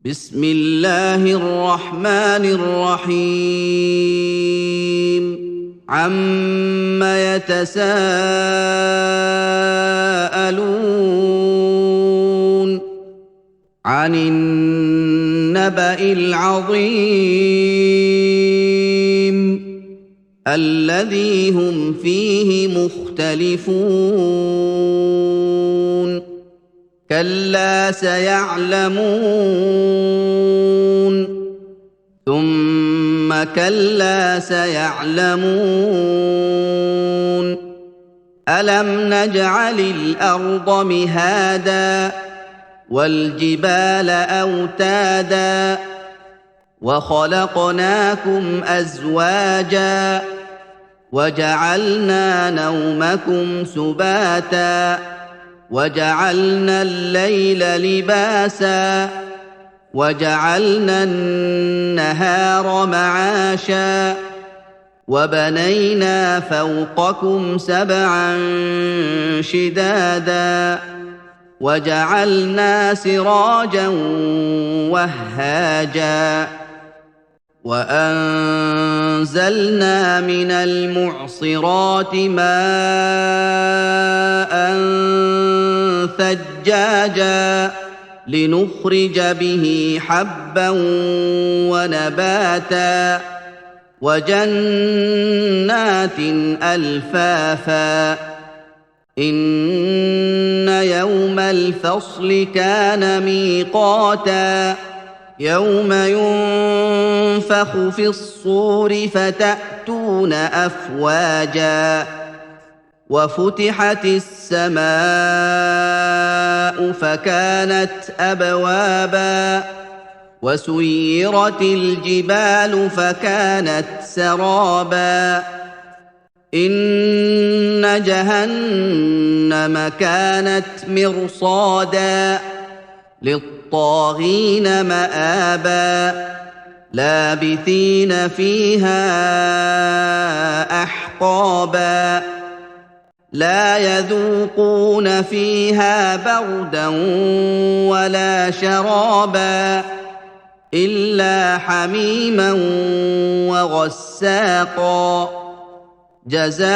بسم الله الرحمن الرحيم عم يتساءلون عن النبأ العظيم الذي هم فيه مختلفون كلا سيعلمون ثم كلا سيعلمون ألم نجعل الأرض مهادا والجبال أوتادا وخلقناكم أزواجا وجعلنا نومكم سباتا وجعلنا الليل لباسا وجعلنا النهار معاشا وبنينا فوقكم سبعا شدادا وجعلنا سراجا وهاجا وأنزلنا من المعصرات ماء ثجاجا لنخرج به حبا ونباتا وجنات ألفافا إن يوم الفصل كان ميقاتا يوم ينفخ في الصور فتأتون أفواجا وفتحت السماء فكانت أبوابا وسيرت الجبال فكانت سرابا إن جهنم كانت مرصادا للطاغين مآبا لابثين فيها أحقابا لا يذوقون فيها بردا ولا شرابا إلا حميما وغساقا جزاء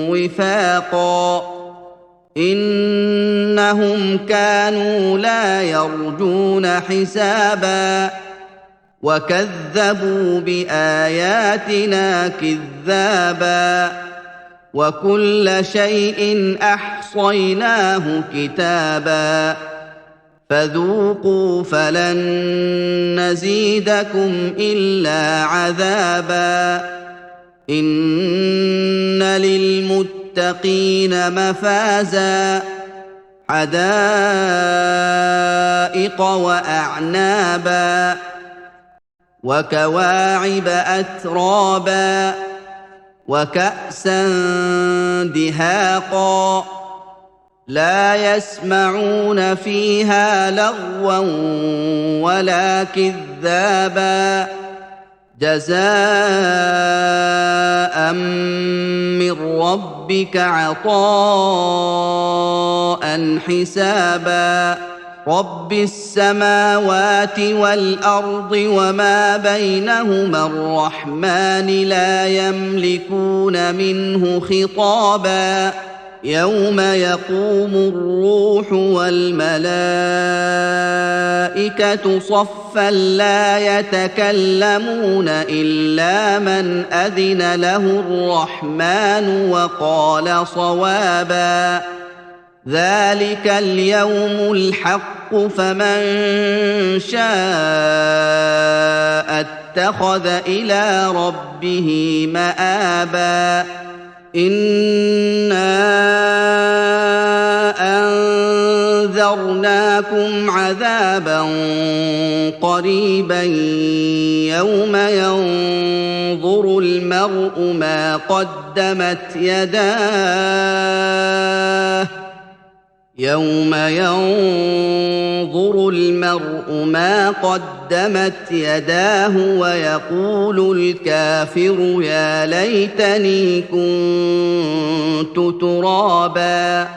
وفاقا إنهم كانوا لا يرجون حسابا وكذبوا بآياتنا كذابا وكل شيء أحصيناه كتابا فذوقوا فلن نزيدكم إلا عذابا إن للمتقين مفازا حدائق وأعنابا وكواعب أترابا وكأسا دهاقا لا يسمعون فيها لغوا ولا كذابا جزاء من ربك عطاء حسابا رب السماوات والأرض وما بينهما الرحمن لا يملكون منه خطابا يوم يقوم الروح والملائكة صفا لا يتكلمون إلا من أذن له الرحمن وقال صوابا ذلك اليوم الحق فمن شاء اتخذ إلى ربه مآبا إنا أنذرناكم عذابا قريبا يوم ينظر المرء ما قدمت يداه يوم ينظر المرء ما قدمت يداه ويقول الكافر يا ليتني كنت ترابا